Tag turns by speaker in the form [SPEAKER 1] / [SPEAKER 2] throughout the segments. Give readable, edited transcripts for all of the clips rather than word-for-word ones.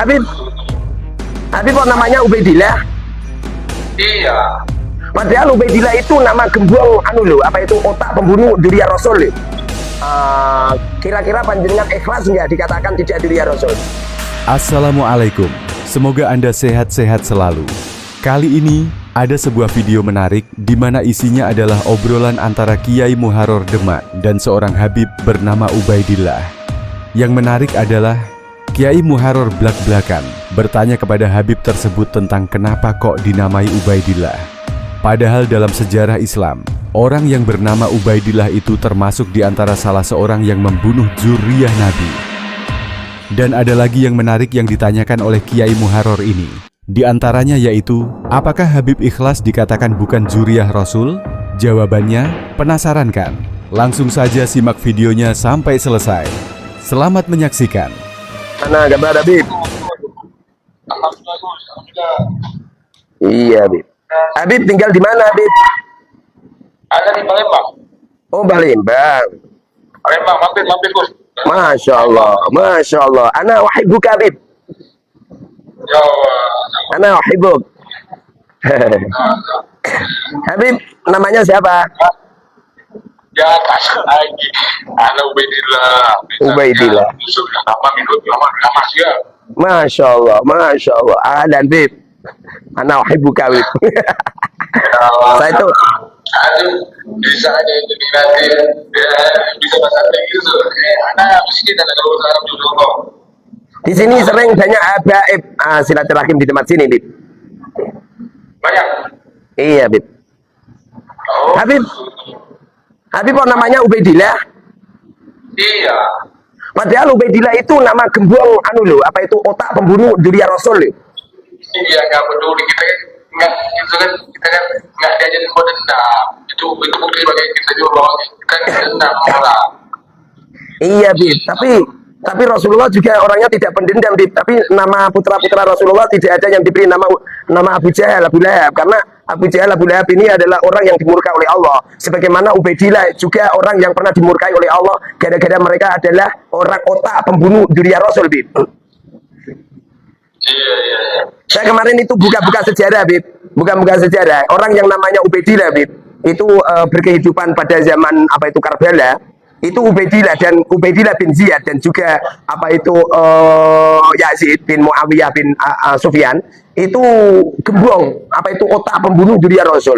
[SPEAKER 1] Habib, Habib kok namanya Ubaidillah?
[SPEAKER 2] Iya.
[SPEAKER 1] Padahal Ubaidillah itu nama gembong apa itu otak pembunuh Dzurriyyah Rasul. Kira-kira panjenengan ikhlas nggak dikatakan tidak Dzurriyyah Rasul?
[SPEAKER 3] Assalamualaikum, semoga Anda sehat-sehat selalu. Kali ini ada sebuah video menarik di mana isinya adalah obrolan antara Kiai Muharrar Demak dan seorang Habib bernama Ubaidillah. Yang menarik adalah Kiai Muharrar blak-blakan bertanya kepada Habib tersebut tentang kenapa kok dinamai Ubaidillah. Padahal dalam sejarah Islam, orang yang bernama Ubaidillah itu termasuk di antara salah seorang yang membunuh Dzurriyyah Nabi. Dan ada lagi yang menarik yang ditanyakan oleh Kiai Muharrar ini. Di antaranya yaitu, apakah Habib ikhlas dikatakan bukan Dzurriyyah Rasul? Jawabannya, penasaran kan? Langsung saja simak videonya sampai selesai. Selamat menyaksikan.
[SPEAKER 1] Mana gambar Habib?
[SPEAKER 2] Alhamdulillah.
[SPEAKER 1] Iya Habib. Habib tinggal di mana Habib?
[SPEAKER 2] Ada di Palembang.
[SPEAKER 1] Oh Palembang.
[SPEAKER 2] Palembang, mampir Gus.
[SPEAKER 1] Masya Allah, Masya Allah. Ana uhibbuka Habib.
[SPEAKER 2] Ya.
[SPEAKER 1] Ana uhibbuk. Habib, namanya siapa?
[SPEAKER 2] Ya, kasih lagi. Ana Ubaidillah.
[SPEAKER 1] Ubaidillah.
[SPEAKER 2] Apa minut nama dia?
[SPEAKER 1] Masya Allah, Masya Allah. Dan Habib, ana uhibbuka Habib. Saya itu
[SPEAKER 2] Aduh, bisa aja itu nanti ya bisa bahasa Inggris. Anak miskin dan ada bahasa Arab juga kok.
[SPEAKER 1] di sini sering banyak habaib silaturahim di tempat sini, Habib.
[SPEAKER 2] Banyak.
[SPEAKER 1] Iya, Habib.
[SPEAKER 2] Oh.
[SPEAKER 1] Habib kok namanya Ubaidillah?
[SPEAKER 2] Iya.
[SPEAKER 1] Padahal Ubaidillah itu nama gembong apa itu otak pembunuh Dzurriyyah Rasul.
[SPEAKER 2] Iya, nggak peduli kita kan nggak diajarin buat dendam. Itu bukti sebagai kita juga kan dendam orang.
[SPEAKER 1] Iya, Bib. Tapi Rasulullah juga orangnya tidak pendendam, Bib. Tapi nama putra-putra Rasulullah tidak ada yang diberi nama Abu Jahal, Abu Lahab. Karena Abu Jahal, Abu Lahab ini adalah orang yang dimurkai oleh Allah. Sebagaimana Ubaidillah juga orang yang pernah dimurkai oleh Allah. Gara-gara mereka adalah orang otak pembunuh Dzurriyyah Rasul, Bib.
[SPEAKER 2] Iya.
[SPEAKER 1] Saya kemarin itu buka-buka sejarah, Bib. Buka-buka sejarah. Orang yang namanya Ubaidillah, Bib, itu berkehidupan pada zaman Karbala. Itu Ubaidillah dan Ubaidillah bin Ziyad dan juga Yazid bin Muawiyah bin Sufyan itu gembong otak pembunuh Dzurriyyah Rasul.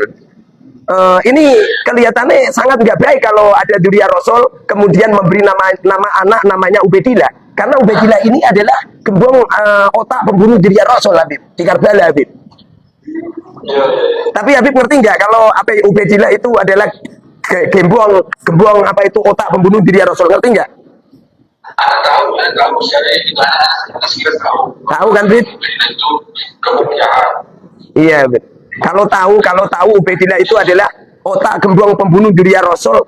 [SPEAKER 1] Ini kelihatannya sangat nggak baik kalau ada Dzurriyyah Rasul kemudian memberi nama anak namanya Ubaidillah, karena Ubaidillah ini adalah gembong otak pembunuh Dzurriyyah Rasul, Habib, di Karbala, Habib.
[SPEAKER 2] Iya.
[SPEAKER 1] Tapi Habib ngerti nggak kalau Ubaidillah itu adalah gembong otak pembunuh Dzurriyyah Rasul, ngerti nggak?
[SPEAKER 2] Tahu secara gimana? Kita tahu.
[SPEAKER 1] Tahu kan, Bib?
[SPEAKER 2] Itu kemudian.
[SPEAKER 1] Iya, Bib. Kalau tahu Ubaidillah itu adalah otak gembong pembunuh Dzurriyyah Rasul,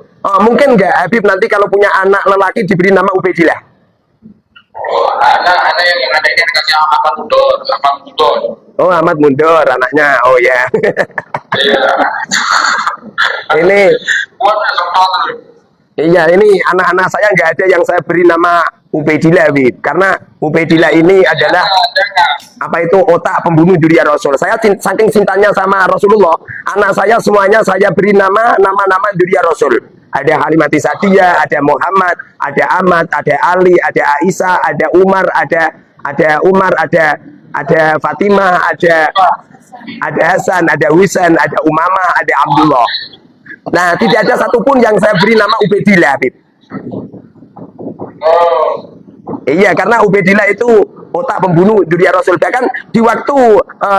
[SPEAKER 1] mungkin nggak Habib nanti kalau punya anak lelaki diberi nama Ubaidillah?
[SPEAKER 2] Oh, anak yang ada ini dikasih Ahmad Mundur.
[SPEAKER 1] Oh, Ahmad Mundur anaknya. Oh ya.
[SPEAKER 2] Iya.
[SPEAKER 1] Ini
[SPEAKER 2] Buatnya contoh.
[SPEAKER 1] iya, ini anak-anak saya nggak ada yang saya beri nama Ubaidillah, Bib. Karena Ubaidillah ini adalah otak pembunuh Dzurriyyah Rasul. Saya saking cintanya sama Rasulullah, anak saya semuanya saya beri nama Dzurriyyah Rasul. Ada Halimati Sa'diyah, ada Muhammad, ada Ahmad, ada Ali, ada Aisyah, ada Umar, ada Fatimah, ada Hasan, ada Wisan, ada Umamah, ada Abdullah. Nah, tidak ada satupun yang saya beri nama Ubaidillah, Habib.
[SPEAKER 2] Oh.
[SPEAKER 1] Iya, karena Ubaidillah itu otak pembunuh Dzurriyyah Rasul. Bahkan di waktu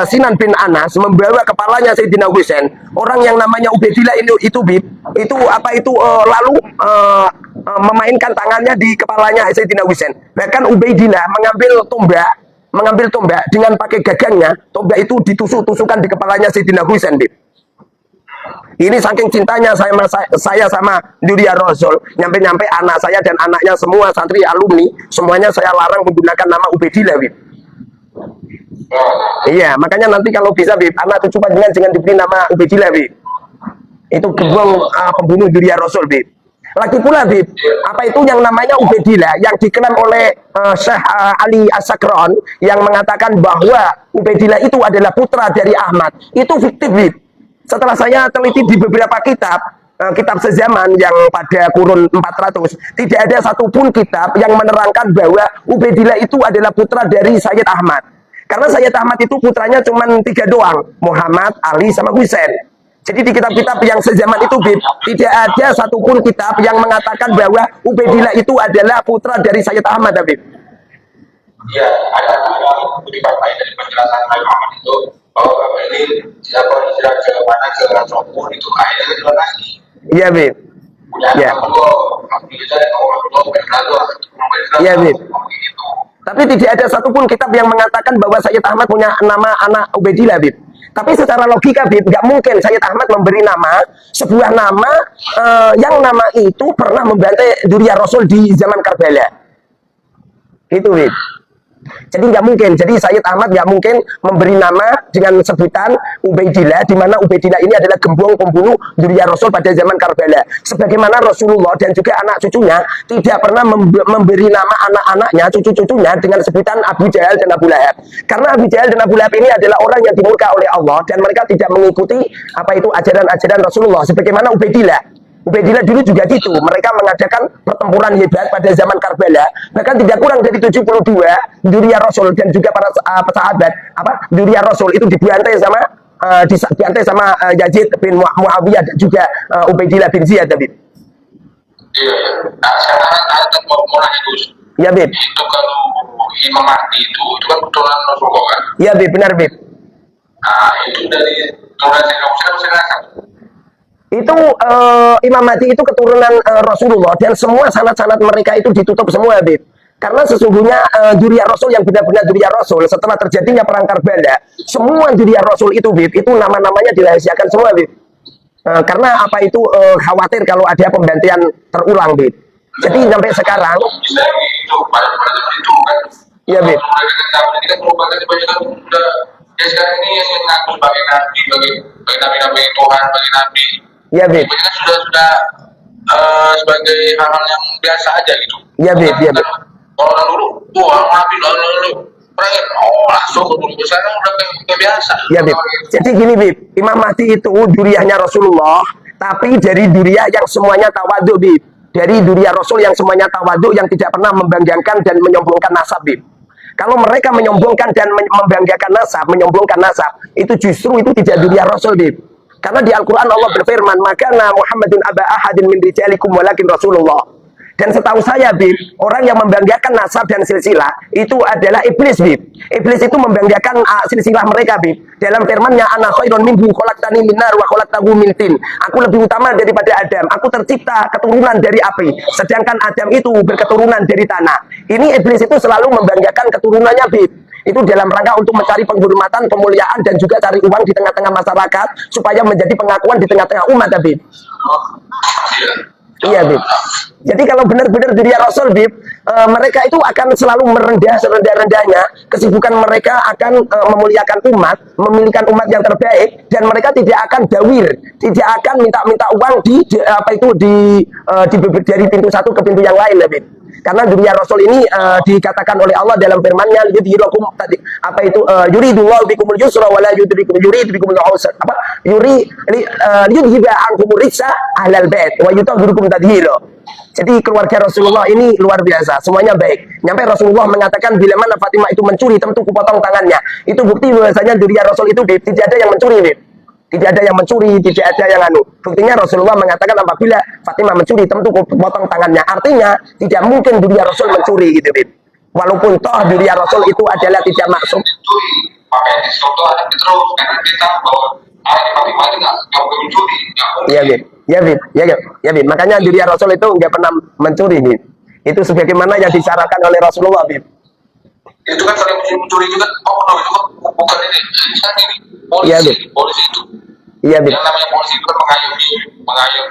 [SPEAKER 1] Sinan bin Anas membawa kepalanya Sayyidina Husain, orang yang namanya Ubaidillah itu Bib, lalu memainkan tangannya di kepalanya Sayyidina Husain. Bahkan Ubaidillah mengambil tombak dengan pakai gagangnya, tombak itu ditusuk-tusukan di kepalanya Sayyidina Husain, Bib. Ini saking cintanya saya sama Dzurriyyah Rasul, nyampe anak saya dan anaknya semua santri alumni, semuanya saya larang menggunakan nama Ubaidillah, Bib. Iya, makanya nanti kalau bisa, Bib, anak cucu panjenengan jangan diberi nama Ubaidillah, Bib. Itu gembong pembunuh Dzurriyyah Rasul, Bib. Lagi pula, Bib, apa itu yang namanya Ubaidillah yang diklaim oleh Syekh Ali As-Sakran yang mengatakan bahwa Ubaidillah itu adalah putra dari Ahmad. Itu fiktif, Bib. Setelah saya teliti di beberapa kitab, kitab sezaman yang pada kurun 400, tidak ada satupun kitab yang menerangkan bahwa Ubaidillah itu adalah putra dari Sayyid Ahmad. Karena Sayyid Ahmad itu putranya cuma 3 doang, Muhammad, Ali, sama Husain. Jadi di kitab-kitab yang sezaman itu, Bib, tidak ada satupun kitab yang mengatakan bahwa Ubaidillah itu adalah putra dari Sayyid Ahmad, Bib.
[SPEAKER 2] Iya, ada kutipan lain dari penjelasan Muhammad itu bahwa bapak ini siapa hijrah ke mana ke Rasulullah itu akhirnya kejual lagi.
[SPEAKER 1] Iya, Bib. Ya. Iya, Bib. Tapi tidak ada satupun kitab yang mengatakan bahwa Sayyid Ahmad punya nama anak Ubaidillah, Bib. Tapi secara logika, Bib, nggak mungkin Sayyid Ahmad memberi nama sebuah nama yang nama itu pernah membantai Dzurriyyah Rasul di zaman Karbala. Itu, Bib. Jadi nggak mungkin. Jadi Sayyid Ahmad nggak mungkin memberi nama dengan sebutan Ubaidillah, di mana Ubaidillah ini adalah gembong pembunuh Dzurriyyah Rasul pada zaman Karbala. Sebagaimana Rasulullah dan juga anak cucunya tidak pernah memberi nama anak-anaknya, cucu-cucunya dengan sebutan Abu Jahal dan Abu Lahab. Karena Abu Jahal dan Abu Lahab ini adalah orang yang dimurka oleh Allah dan mereka tidak mengikuti apa itu ajaran-ajaran Rasulullah. Sebagaimana Ubaidillah. Ubaidillah dulu juga gitu, mereka mengadakan pertempuran hebat pada zaman Karbala, bahkan tidak kurang dari 72 Dzurriyyah Rasul dan juga para sahabat Dzurriyyah Rasul itu dibantai sama Yazid bin Muawiyah dan juga Ubaidillah bin Ziyad, Bib.
[SPEAKER 2] Iya, nah sekarang ada mau nanya Gus.
[SPEAKER 1] Ya, Bib.
[SPEAKER 2] Itu kalau Imam Mahdi itu kan keturunan Rasulullah kan?
[SPEAKER 1] Ya, Bib, benar, Bib.
[SPEAKER 2] Nah itu dari keturunan siapa?
[SPEAKER 1] Itu Imam Mahdi itu keturunan Rasulullah dan semua sanad-sanad mereka itu ditutup semua, Bib. Karena sesungguhnya Dzurriyyah Rasul yang benar-benar Dzurriyyah Rasul setelah terjadinya perang Karbala, semua Dzurriyyah Rasul itu, Bib, itu nama-namanya dirahasiakan semua, Bib. Karena apa itu khawatir kalau ada pembantaian terulang, Bib. Jadi sampai sekarang
[SPEAKER 2] Bisa itu pada itu kan?
[SPEAKER 1] Iya, Bib.
[SPEAKER 2] Ini kan merupakan kebanyakan udah ya sekarang ini yang ngaku sebagai nabi, bagi nabi-nabi Tuhan, bagi nabi.
[SPEAKER 1] Iya, Bib.
[SPEAKER 2] Kebanyakan sudah sebagai hal-hal yang biasa aja gitu.
[SPEAKER 1] Iya, Bib. Iya, Bib.
[SPEAKER 2] Kalau orang dulu, orang nabi lalu perangin, langsung ke sekarang udah kayak biasa.
[SPEAKER 1] Iya, Bib. Jadi gini, Bib, Imam Mahdi itu dzurriyyahnya Rasulullah, tapi dari dzurriyyah yang semuanya tawadhu, Bib. Dari dzurriyyah Rasul yang semuanya tawadhu, yang tidak pernah membanggakan dan menyombongkan nasab, Bib. Kalau mereka menyombongkan dan membanggakan nasab, menyombongkan nasab, itu justru itu tidak dzurriyyah Rasul, Bib. Karena di Al-Quran Allah berfirman, "Makana Muhammadun aba ahadin min rijalikum walakin Rasulullah." Dan setahu saya, Bib, orang yang membanggakan nasab dan silsilah itu adalah iblis, Bib. Iblis itu membanggakan silsilah mereka, Bib. Dalam firman-Nya, "Ana khairun minhu khalaqtani min nar wa khalaqtahu min tin." Aku lebih utama daripada Adam. Aku tercipta keturunan dari api, sedangkan Adam itu berketurunan dari tanah. Ini iblis itu selalu membanggakan keturunannya, Bib. Itu dalam rangka untuk mencari penghormatan, kemuliaan, dan juga cari uang di tengah-tengah masyarakat supaya menjadi pengakuan di tengah-tengah umat, Bib. Iya, Bib. Jadi kalau benar-benar Dzurriyyah Rasul, Bib, mereka itu akan selalu merendah serendah-rendahnya. Kesibukan mereka akan memuliakan umat, memilihkan umat yang terbaik, dan mereka tidak akan dawir, tidak akan minta-minta uang dari pintu satu ke pintu yang lain, Bib. Karena Dzurriyyah Rasul ini dikatakan oleh Allah dalam firman-Nya, yuridullahu bikumul yusra wa la yuridu bikumul usra. Yudhiba ankumur rijsa ahlal bait wa yutahhirukum tadhira. Jadi keluarga Rasulullah ini luar biasa, semuanya baik. Nyampe Rasulullah mengatakan bila mana Fatimah itu mencuri, tentu kupotong tangannya. Itu bukti bahwasanya Dzurriyyah Rasul itu, Bib, tidak ada yang mencuri, Bib. Tidak ada yang mencuri, tidak ada yang Buktinya Rasulullah mengatakan apabila Fatimah mencuri, tentu potong tangannya. Artinya tidak mungkin Dzurriyyah Rasul mencuri, gitu, Bib. Walaupun toh Dzurriyyah Rasul itu adalah tidak maksum.
[SPEAKER 2] Makanya di situ ada terus karena kita bahwa Fatimah itu nggak mencuri,
[SPEAKER 1] Iya, Bib. Ya, Bib. Ya, Bib. Makanya Dzurriyyah Rasul itu nggak pernah mencuri, Bib. Itu sebagaimana yang disyaratkan oleh Rasulullah, Bib.
[SPEAKER 2] Itu kan kalau mencuri juga, itu kan bukan ini polisi,
[SPEAKER 1] Iya, Bib.
[SPEAKER 2] polisi itu.
[SPEAKER 1] Iya, Bib.
[SPEAKER 2] Yang namanya polisi itu kan mengayomi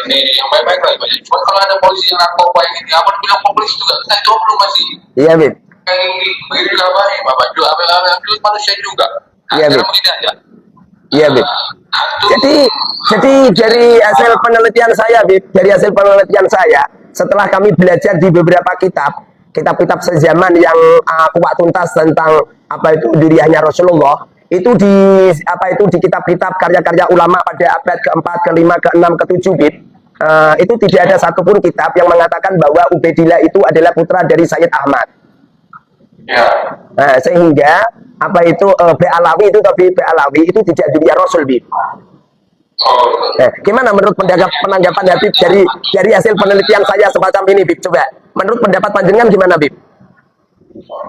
[SPEAKER 2] ini yang baik-baik lah. Cuma kalau ada polisi yang narkoba yang ini, apa dibilang polisi juga, nah itu belum masih.
[SPEAKER 1] Iya, Bib.
[SPEAKER 2] Kayak begini nggak baik, bapak juga, apa manusia juga. Nah,
[SPEAKER 1] Iya,
[SPEAKER 2] sekarang
[SPEAKER 1] Bib.
[SPEAKER 2] begini aja.
[SPEAKER 1] Iya, Bib. Jadi dari hasil penelitian saya, Bib, setelah kami belajar di beberapa kitab-kitab sezaman yang kuat tuntas tentang apa itu diriahnya Rasulullah, itu di kitab-kitab karya-karya ulama pada abad keempat, kelima, keenam, ketujuh, Bib, itu tidak ada satupun kitab yang mengatakan bahwa Ubaidillah itu adalah putra dari Sayyid Ahmad.
[SPEAKER 2] Ya.
[SPEAKER 1] Nah, sehingga apa itu Ba'alawi itu itu tidak diriah Rasul, Bib. Gimana menurut penanggapan Habib dari hasil penelitian saya semacam ini, Bib? Coba, menurut pendapat panjenengan gimana, Bib?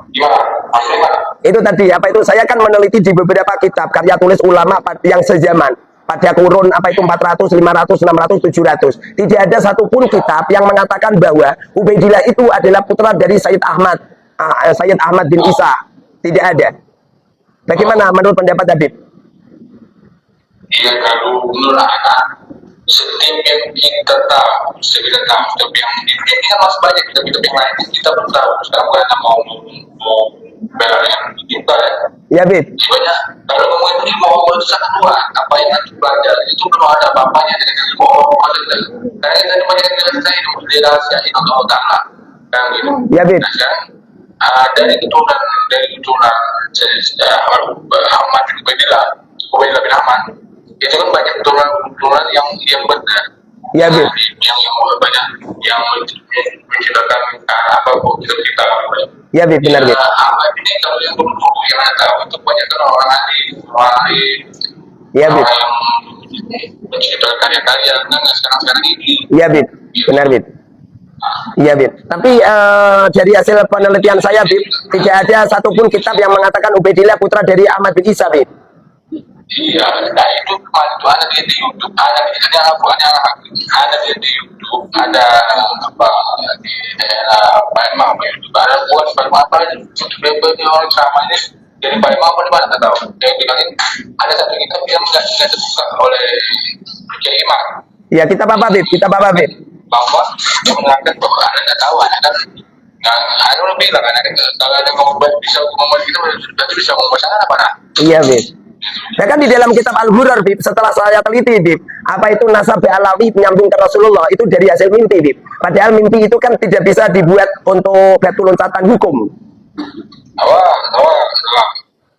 [SPEAKER 2] Gimana? Maksudnya?
[SPEAKER 1] Itu tadi, apa itu, saya kan meneliti di beberapa kitab karya tulis ulama yang sezaman pada kurun apa itu 400, 500, 600, 700. Tidak ada satupun kitab yang mengatakan bahwa Ubaidillah itu adalah putra dari Sayyid Ahmad bin Isa. Tidak ada. Bagaimana menurut pendapat Habib?
[SPEAKER 2] Iya, kalau menurut anak setiap kita tahu, tapi yang di dunia ini kan masih banyak kitab-kitab yang lain kita belum tahu. Sekarang bukan mau bela dengan kita ya.
[SPEAKER 1] Ya, Bib.
[SPEAKER 2] Sebenarnya kalau ngomong itu ilmu Allah itu sangat luas. Apa yang harus belajar itu belum ada apa-apanya dengan ilmu Allah saja. Karena kita ini banyak yang kita ilmu rahasia itu Allah Taala. Kan gitu.
[SPEAKER 1] Ya, Bib.
[SPEAKER 2] Nah, sekarang dari keturunan Ahmad bin Ubaidillah bin Ahmad, itu kan banyak keturunan yang benar.
[SPEAKER 1] Ya, Bib.
[SPEAKER 2] Yang banyak yang menciptakan apa kita.
[SPEAKER 1] Ya, Bib, benar, Bib.
[SPEAKER 2] Ahmad ini kalau yang dulu yang ada tahu itu banyak kan orang ahli.
[SPEAKER 1] Ya, Bib.
[SPEAKER 2] Orang yang menciptakan karya-karya kan sekarang ini.
[SPEAKER 1] Ya, Bib. Benar, Bib. Iya, Bib. Tapi dari hasil penelitian saya, Bib, tidak ada satupun kitab yang mengatakan Ubaidillah putra dari Ahmad bin Isa, Bib.
[SPEAKER 2] Iya, nah itu ada di YouTube, ada di YouTube, ada apa di daerah Palembang, YouTube ada buat apa itu orang sama ini dari Palembang apa di mana tahu? Yang bilangin ada satu kitab yang nggak terbuka oleh Kiai Imam.
[SPEAKER 1] Iya, kitab apa, Bib?
[SPEAKER 2] Bahwa yang mengatakan bahwa anda nggak tahu, anda kan anda udah bilang kalau ada ngomong bisa ngomong kita berarti bisa ngomong sana apa nah?
[SPEAKER 1] Iya, Bib. Bahkan di dalam kitab Al-Ghurar, Bib, setelah saya teliti, Bib, apa itu nasab Alawi menyambung ke Rasulullah itu dari hasil mimpi, Bib. Padahal mimpi itu kan tidak bisa dibuat untuk batu loncatan hukum.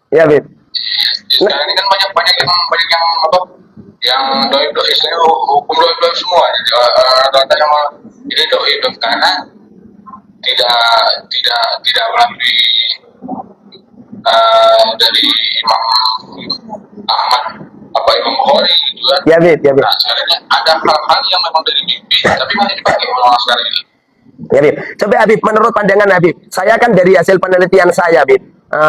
[SPEAKER 1] Ya, Bib.
[SPEAKER 2] Sekarang ini kan banyak yang apa? Yang doi istilahnya hukum doi semua. Rata-rata sama ini doi karena tidak melalui dari Imam Ahmad Imam Bukhari gitu kan.
[SPEAKER 1] Ya, Bib.
[SPEAKER 2] Nah, sekarang ada hal-hal yang memang dari mimpi tapi masih dipakai oleh sekarang ini.
[SPEAKER 1] Ya, Bib. Coba, Habib, menurut pandangan Habib, saya kan dari hasil penelitian saya, Bib,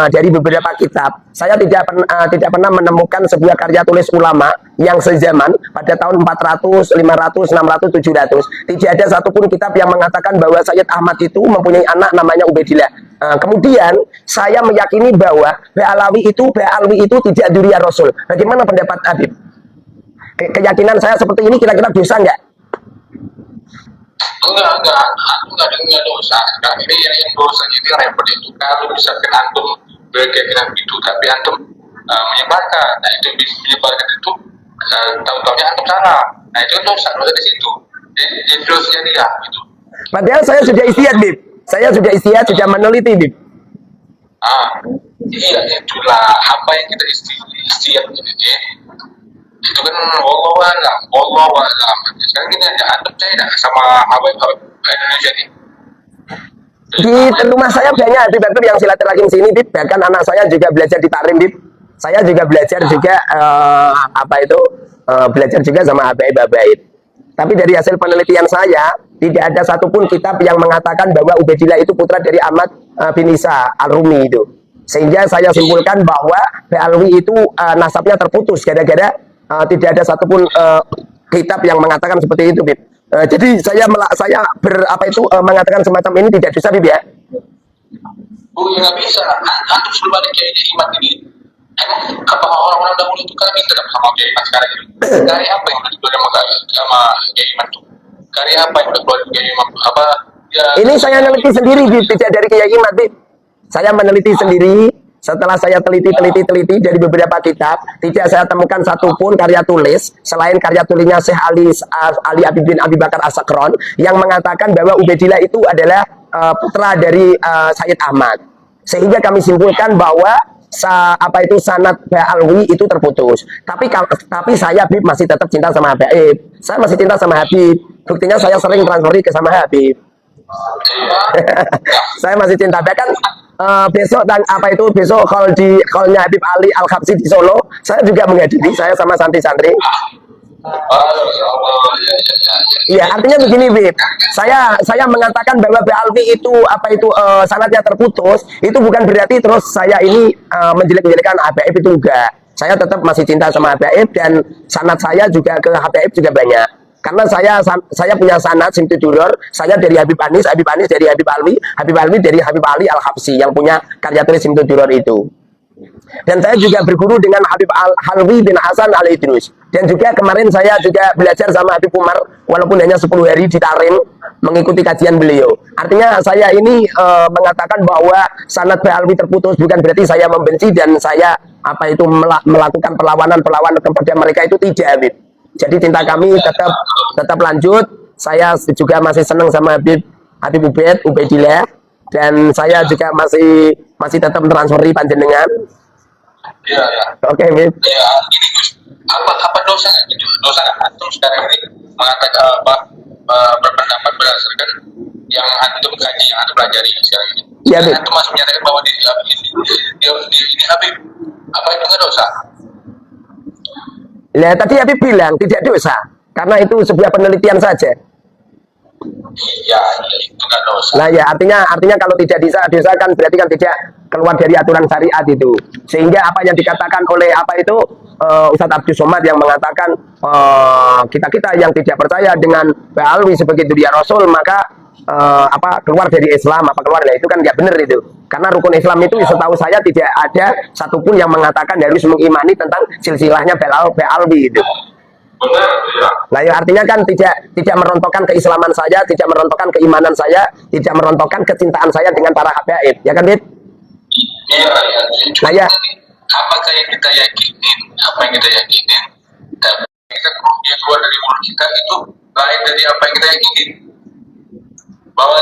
[SPEAKER 1] dari beberapa kitab, saya tidak pernah menemukan sebuah karya tulis ulama yang sezaman pada tahun 400, 500, 600, 700. Tidak ada satupun kitab yang mengatakan bahwa Sayyid Ahmad itu mempunyai anak namanya Ubaidillah. Kemudian saya meyakini bahwa Ba'alawi itu tidak diriah Rasul. Bagaimana pendapat Habib? Keyakinan saya seperti ini kira-kira dosa enggak?
[SPEAKER 2] Enggak ada dosa. Sekarang ini yang dosanya itu repot itu kalau misalkan antum berkeyakinan itu tapi antum menyebarkan, nah itu menyebarkan itu tahu-tahunya antum salah, nah itu dosa di situ. Jadi dosanya dia gitu.
[SPEAKER 1] Padahal saya sudah istihad, Bib. Saya sudah istihad, sudah meneliti, Bib.
[SPEAKER 2] Iya itulah apa yang kita istihad gitu ya. Itu kan Allah alam. Sekarang kita ada antum saya sama Habib Indonesia nih.
[SPEAKER 1] Di rumah saya banyak Habib yang silaturahim sini, Bib. Bahkan anak saya juga belajar di Takrim, Bib. Saya juga belajar juga belajar juga sama Habaib. Tapi dari hasil penelitian saya tidak ada satupun kitab yang mengatakan bahwa Ubaidillah itu putra dari Ahmad bin Isa Al-Rumi itu. Sehingga saya simpulkan bahwa Ba'alwi itu nasabnya terputus gara-gara tidak ada satupun kitab yang mengatakan seperti itu, Bib. Jadi saya mengatakan semacam ini tidak bisa, Bib, ya?
[SPEAKER 2] Nggak bisa. Antum sebelum ada Kiai Imat ini, emang apa orang-orang dahulu itu kan minta sama Kiai Imat sekarang ini? Karya apa yang udah dikeluarkan sama Kiai Imat itu? Karya apa yang udah dikeluarkan Kiai Imat? Ini
[SPEAKER 1] saya meneliti sendiri, Bib, tidak dari Kiai Imat, Bib. Saya meneliti sendiri, setelah saya teliti dari beberapa kitab, tidak saya temukan satupun karya tulis selain karya tulisnya Syekh Ali Habib bin Abi Bakar As-Sakron yang mengatakan bahwa Ubaidillah itu adalah putra dari Sayyid Ahmad. Sehingga kami simpulkan bahwa sanad Ba'alwi itu terputus. Tapi saya Habib masih tetap cinta sama Habib. Saya masih cinta sama Habib. Buktinya saya sering transferi ke sama Habib. Saya masih cinta. Bahkan besok besok call-nya Habib Ali Al-Khabsi di Solo, saya juga menghadiri, saya sama santri-santri. Ya, artinya begini, Bib. Saya mengatakan bahwa Ba'alwi itu sanadnya terputus, itu bukan berarti terus saya ini menjelek-jelekan Habib itu enggak. Saya tetap masih cinta sama Habib dan sanad saya juga ke Habib juga banyak. Karena saya punya sanad Simtuduror, saya dari Habib Anis dari Habib Alwi dari Habib Ali Al-Habsi yang punya karya tulis Simtuduror itu. Dan saya juga berguru dengan Habib Halwi bin Hasan Al-Idrus. Dan juga kemarin saya juga belajar sama Habib Umar walaupun hanya 10 hari di Tarim mengikuti kajian beliau. Artinya saya ini mengatakan bahwa sanad Ba'alwi terputus bukan berarti saya membenci dan saya melakukan perlawanan kepada mereka, itu tidak, Habib. Jadi cinta kami tetap lanjut. Saya juga masih senang sama Habib Ubaidillah, dan saya juga masih tetap transferi panjenengan.
[SPEAKER 2] Iya, ya.
[SPEAKER 1] Oke, Bib.
[SPEAKER 2] Ya, ini Gus. Apa dosa itu? Dosa antum sekarang ini mengatakan berpendapat berdasarkan yang antum kaji, yang antum pelajari sekarang ini.
[SPEAKER 1] Iya, Bib.
[SPEAKER 2] Antum masih menyatakan bahwa ini Habib. Apa itu nggak dosa?
[SPEAKER 1] Nah, tadi Habib bilang tidak dosa karena itu sebuah penelitian saja.
[SPEAKER 2] Iya, itu nggak dosa.
[SPEAKER 1] Nah ya, artinya kalau tidak dosa kan berarti kan tidak keluar dari aturan syariat itu. Sehingga apa yang dikatakan oleh Ustadz Abdus Somad yang mengatakan kita yang tidak percaya dengan Ba'alwi sebagai dunia Rasul maka keluar dari Islam, itu kan nggak benar itu. Karena rukun Islam itu setahu saya tidak ada satupun yang mengatakan harus mengimani tentang silsilahnya Ba'alwi itu.
[SPEAKER 2] Benar, ya.
[SPEAKER 1] Nah, ya, artinya kan tidak merontokkan keislaman saya, tidak merontokkan keimanan saya, tidak merontokkan kecintaan saya dengan para habaib, ya kan, Bib?
[SPEAKER 2] Iya, ya.
[SPEAKER 1] Nah, ya.
[SPEAKER 2] Apakah yang kita yakinin, dan kita yang keluar dari mulut kita itu lain dari apa yang kita yakinin. Bahwa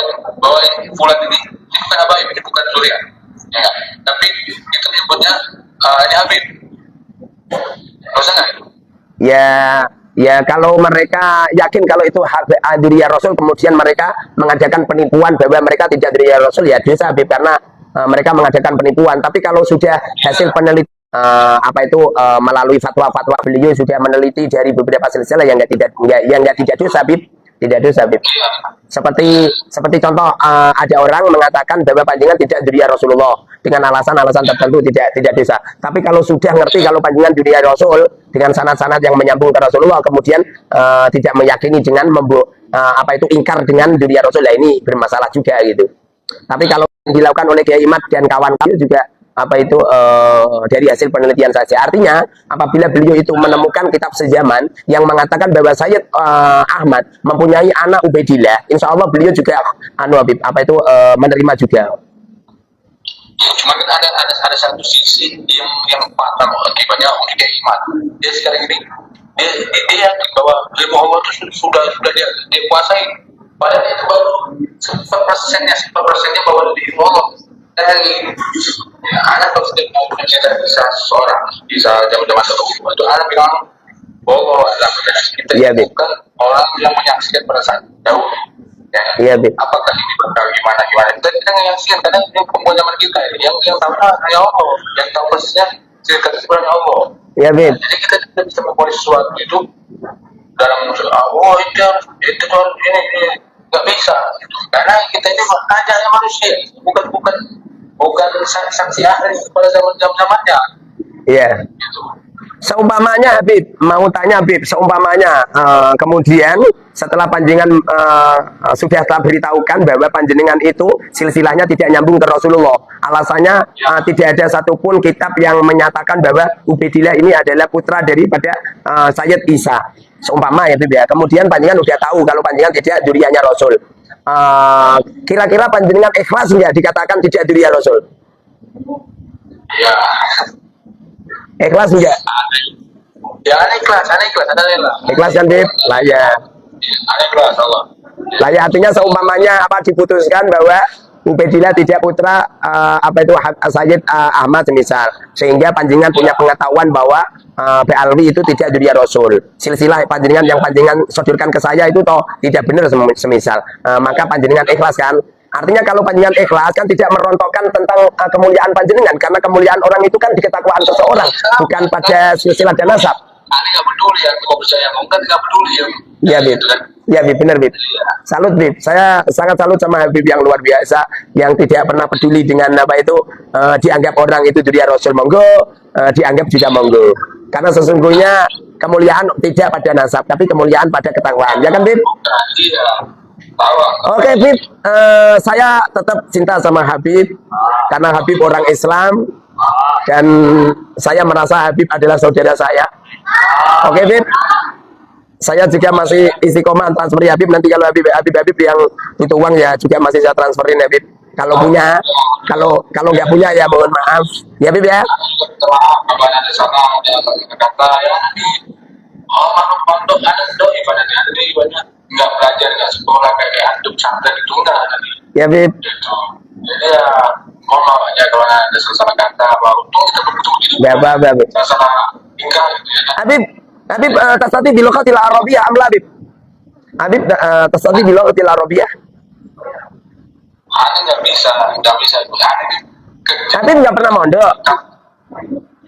[SPEAKER 2] fulan ini bukan habaib, ini bukan surya, ya. Tapi itu nyebutnya ini Habib. Dosa nggak?
[SPEAKER 1] Ya kalau mereka yakin kalau itu Duriyah Rasul kemudian mereka mengadakan penipuan bahwa mereka tidak Duriyah Rasul, ya dosa, Habib, karena mereka mengadakan penipuan. Tapi kalau sudah hasil penelitian melalui fatwa-fatwa beliau sudah meneliti dari beberapa silsilah yang tidak dosa, Habib. Tidak dosa, Habib. Seperti contoh ada orang mengatakan bahwa panjenengan tidak Duriyah Rasulullah dengan alasan-alasan tertentu tidak dosa. Tapi kalau sudah ngerti kalau panjenengan Duriyah Rasul dengan sanad-sanad yang menyambung ke Rasulullah kemudian tidak meyakini dengan ingkar dengan Duriyah Rasul, ini bermasalah juga gitu. Tapi kalau dilakukan oleh Kiai Imad dan kawan-kawan juga dari hasil penelitian saja. Artinya apabila beliau itu menemukan kitab sejaman yang mengatakan bahwa Sayyid Ahmad mempunyai anak Ubaidillah, insya Allah beliau juga Habib menerima juga.
[SPEAKER 2] Ya, cuma kan ada satu sisi yang patah akibatnya oleh Kiai Imad. Dia sekarang ini dia yakin bahwa ilmu Allah itu sudah dia kuasai. Padahal itu baru 10% bahwa di ilmu Allah. Dan anak kalau sudah mau mencintai bisa zaman-zaman itu anak bilang bahwa kita bukan orang yang menyaksikan pada saat jauh.
[SPEAKER 1] Iya, Bib.
[SPEAKER 2] Apakah ini bakal gimana? Kita menyaksikan karena ini pembuat zaman kita yang tahu hanya Allah, yang tahu persisnya cerita sebenarnya Allah.
[SPEAKER 1] Iya, Bib.
[SPEAKER 2] Jadi kita tidak bisa membuat sesuatu itu dalam itu ini nggak bisa, karena kita ini hanya manusia, bukan saksi ahli pada zamannya.
[SPEAKER 1] Iya.
[SPEAKER 2] Gitu.
[SPEAKER 1] Seumpamanya, Habib, mau tanya, Habib, seumpamanya kemudian setelah panjenengan sudah telah beritahukan bahwa panjenengan itu silsilahnya tidak nyambung ke Rasulullah, alasannya tidak ada satupun kitab yang menyatakan bahwa Ubaidillah ini adalah putra daripada Sayyid Isa, seumpama ya, Habib, ya. Kemudian panjenengan sudah tahu kalau panjenengan tidak duriyahnya Rasul. Kira-kira panjenengan ikhlas nggak dikatakan tidak duriyah Rasul?
[SPEAKER 2] Ya,
[SPEAKER 1] Ikhlas enggak?
[SPEAKER 2] ya aneh ikhlas, ada rela.
[SPEAKER 1] Ikhlas kan Bib? Lah ya.
[SPEAKER 2] Aneh ikhlas Allah.
[SPEAKER 1] Lah ya, artinya seumpamanya apa diputuskan bahwa Ubaidillah tidak putra Sayyid Ahmad semisal, sehingga panjenengan punya pengetahuan bahwa Alwi itu tidak duri Rasul, silsilah panjenengan yang panjenengan sodorkan ke saya itu toh tidak benar semisal, maka panjenengan ikhlas kan. Artinya kalau panjenengan ikhlas kan tidak merontokkan tentang kemuliaan panjenengan, karena kemuliaan orang itu kan di ketakwaan seseorang, bukan pada silsilah dan nasab.
[SPEAKER 2] Aneh nggak peduli ya, kau percaya mau kan nggak peduli ya.
[SPEAKER 1] Iya Bib, ya Bib, benar Bib. Salut Bib, saya sangat salut sama Habib yang luar biasa, yang tidak pernah peduli dengan apa itu dianggap orang itu jadi Rasul, monggo, dianggap juga monggo. Karena sesungguhnya kemuliaan tidak pada nasab, tapi kemuliaan pada ketakwaan, ya kan Bib?
[SPEAKER 2] Iya. Tahu.
[SPEAKER 1] Oke Bib, saya tetap cinta sama Habib, karena Habib orang Islam, dan saya merasa Habib adalah saudara saya. Oke Bib, saya juga masih istiqomah transfer Habib, nanti kalau Habib yang itu uang ya juga masih saya transferin ya Bib. Kalau punya, kalau nggak punya ya mohon maaf ya Bib ya.
[SPEAKER 2] Kapan ada sana ada kata ya nanti pondok ada doi ibadahnya ada ibadah nggak belajar nggak sekolah kayak antum sampai itu enggak nanti
[SPEAKER 1] Ya Bib.
[SPEAKER 2] gitu. Jadi ya mohon maaf aja kalau ada salah kata apa untung kita betul gitu.
[SPEAKER 1] Ya Bib.
[SPEAKER 2] Salah tinggal gitu ya.
[SPEAKER 1] Habib tasati bi lughatil arabiyyah am la Habib? Habib tasati bi lughatil arabiyyah?
[SPEAKER 2] Aneh nggak bisa itu aneh.
[SPEAKER 1] Habib nggak pernah mondok.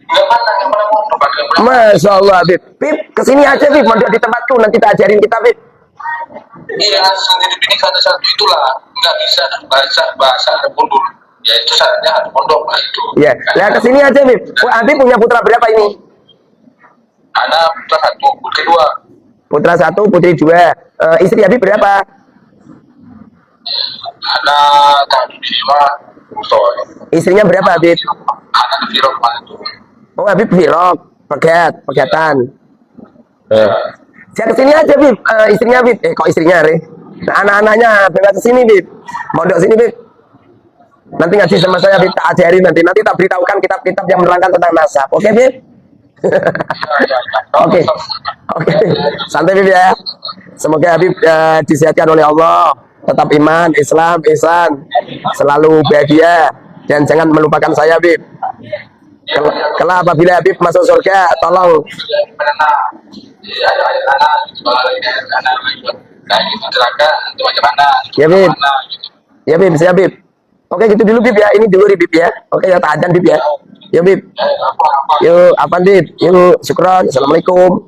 [SPEAKER 2] Nggak pernah mondok.
[SPEAKER 1] Masya Allah Habib. Bib kesini aja Bib, mondok di tempatku, nanti tak ajarin kita Bib.
[SPEAKER 2] Iya sendiri ini karena satu itulah nggak bisa bahasa pun dulu. Ya itu syaratnya harus pondok lah itu.
[SPEAKER 1] Ya, nah kesini aja Bib. Wah, Habib punya putra berapa ini?
[SPEAKER 2] Anak putra satu, putri dua.
[SPEAKER 1] Putra satu, putri dua. Istri Habib berapa?
[SPEAKER 2] Anak kami lima, Mustoy.
[SPEAKER 1] Istrinya berapa Habib?
[SPEAKER 2] Anak di Firok mana itu?
[SPEAKER 1] Oh Habib Firok, pegatan. Saya kesini aja Bib, istrinya Bib. Kok istrinya Re? Nah, anak-anaknya bebas kesini Bib. Mondok sini Bib. Nanti ngaji sama saya Bib, tak ajarin nanti tak beritahukan kitab-kitab yang menerangkan tentang nasab. Oke Bib? Oke. Santai Bib ya. Semoga Habib disehatkan oleh Allah, tetap iman, Islam, ihsan, selalu bahagia, dan jangan melupakan saya Bib. Kalau apabila Habib masuk surga, tolong ya Bib. Ya Bib, siap Bib. Oke gitu dulu Bib ya, ini dulu Bib ya. Oke ya, tak adzan Bib ya. Yuk Bib. Yuk, apa Bib? Yuk, syukron. Assalamualaikum.